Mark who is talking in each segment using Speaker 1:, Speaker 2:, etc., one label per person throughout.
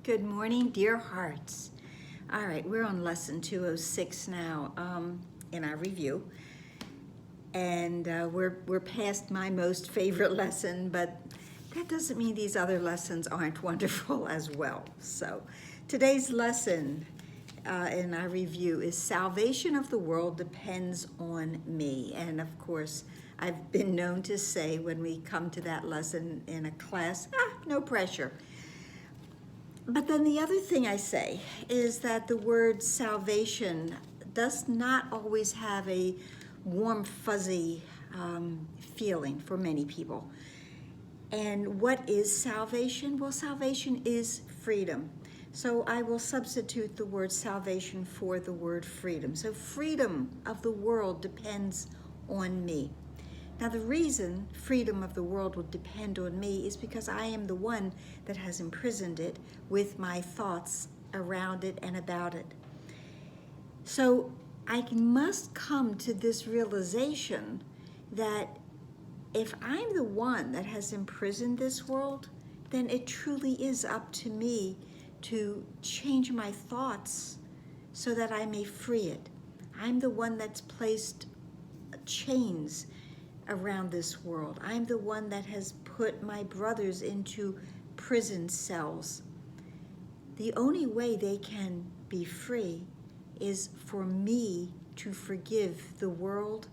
Speaker 1: Good morning, dear hearts. All right, we're on lesson 206 now in our review. And we're past my most favorite lesson, but that doesn't mean these other lessons aren't wonderful as well. So today's lesson in our review is Salvation of the World Depends on Me. And of course, I've been known to say when we come to that lesson in a class, no pressure. But then the other thing I say is that the word salvation does not always have a warm, fuzzy feeling for many people. And what is salvation? Well, salvation is freedom. So I will substitute the word salvation for the word freedom. So freedom of the world depends on me. Now, the reason freedom of the world will depend on me is because I am the one that has imprisoned it with my thoughts around it and about it. So I must come to this realization that if I'm the one that has imprisoned this world, then it truly is up to me to change my thoughts so that I may free it. I'm the one that's placed chains around this world. I'm the one that has put my brothers into prison cells. The only way they can be free is for me to forgive the world,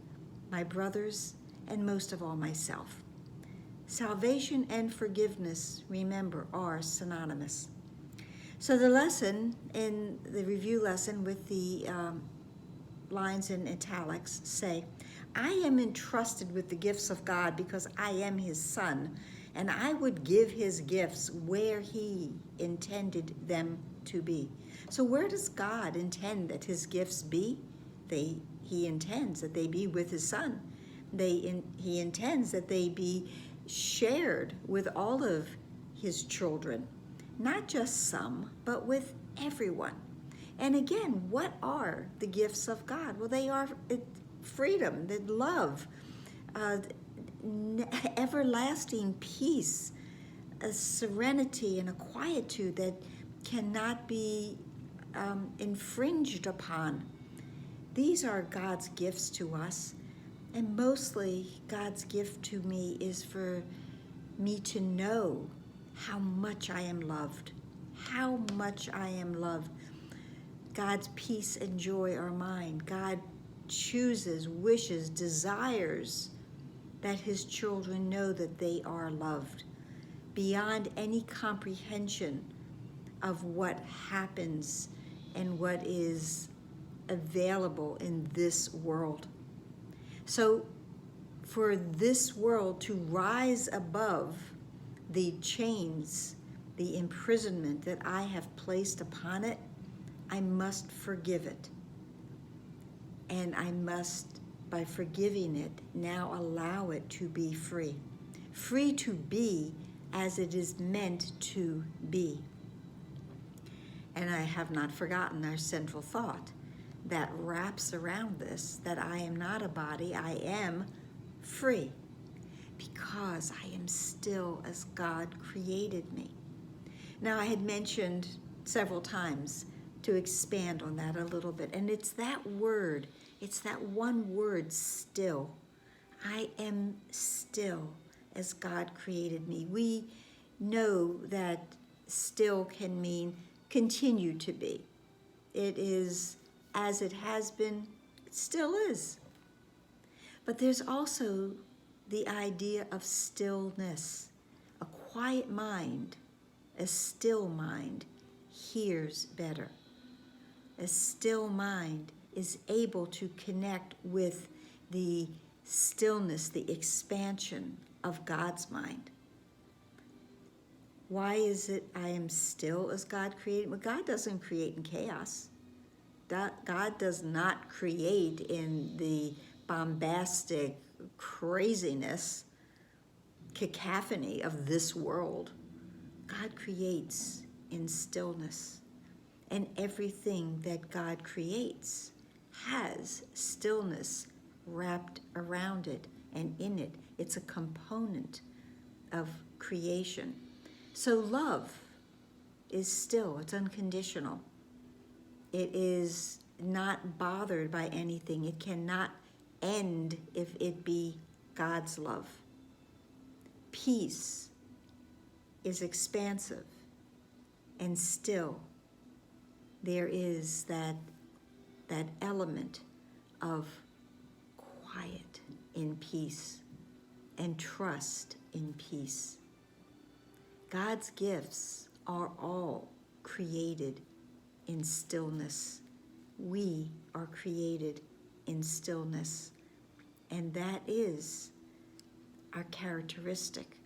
Speaker 1: my brothers, and most of all myself. Salvation and forgiveness, remember, are synonymous. So the lesson in the review lesson with the lines in italics say, I am entrusted with the gifts of God because I am his son, and I would give his gifts where he intended them to be. So where does God intend that his gifts be? He intends that they be with his son. He intends that they be shared with all of his children, not just some, but with everyone. And again, what are the gifts of God? Well, they are freedom, the love, everlasting peace, a serenity and a quietude that cannot be infringed upon. These are God's gifts to us, and mostly God's gift to me is for me to know how much I am loved, how much I am loved. God's peace and joy are mine. God chooses, wishes, desires that his children know that they are loved beyond any comprehension of what happens and what is available in this world. So for this world to rise above the chains, the imprisonment that I have placed upon it, I must forgive it. And I must, by forgiving it, now allow it to be free. Free to be as it is meant to be. And I have not forgotten our central thought that wraps around this, that I am not a body, I am free, because I am still as God created me. Now, I had mentioned several times to expand on that a little bit, and it's that word, it's that one word, still. I am still as God created me. We know that still can mean continue to be. It is as it has been, it still is. But there's also the idea of stillness. A quiet mind, a still mind, hears better. A still mind is able to connect with the stillness, the expansion of God's mind. Why is it I am still as God created? Well, God doesn't create in chaos. God does not create in the bombastic craziness, cacophony of this world. God creates in stillness. And everything that God creates has stillness wrapped around it and in it. It's a component of creation. So love is still, it's unconditional. It is not bothered by anything. It cannot end if it be God's love. Peace is expansive, and still there is that element of quiet in peace and trust in peace. God's gifts are all created in stillness. We are created in stillness, and that is our characteristic.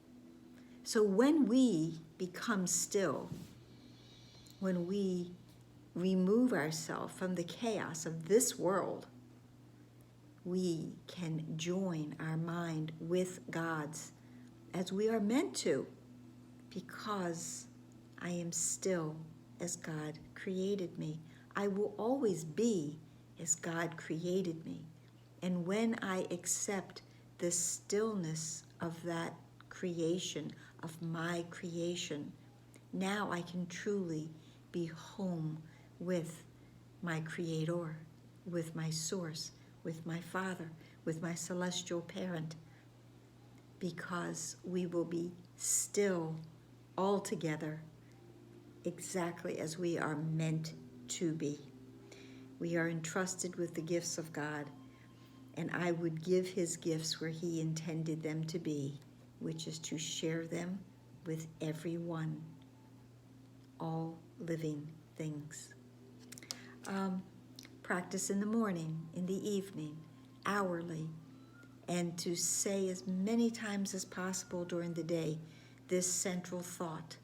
Speaker 1: So when we become still, when we remove ourselves from the chaos of this world, we can join our mind with God's as we are meant to, because I am still as God created me. I will always be as God created me. And when I accept the stillness of that creation, of my creation, now I can truly be home with my Creator, with my Source, with my Father, with my celestial parent, because we will be still all together exactly as we are meant to be. We are entrusted with the gifts of God, and I would give His gifts where He intended them to be, which is to share them with everyone, all living things. Practice in the morning, in the evening, hourly, and to say as many times as possible during the day this central thought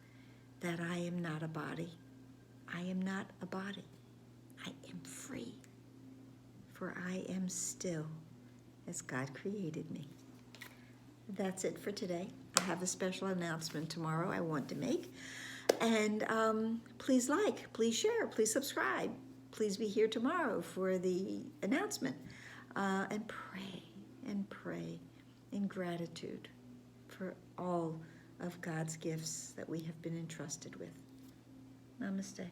Speaker 1: that I am not a body. I am not a body. I am free, for I am still as God created me. That's it for today. I have a special announcement tomorrow I want to make. And please like, please share, please subscribe. Please be here tomorrow for the announcement. And pray in gratitude for all of God's gifts that we have been entrusted with. Namaste.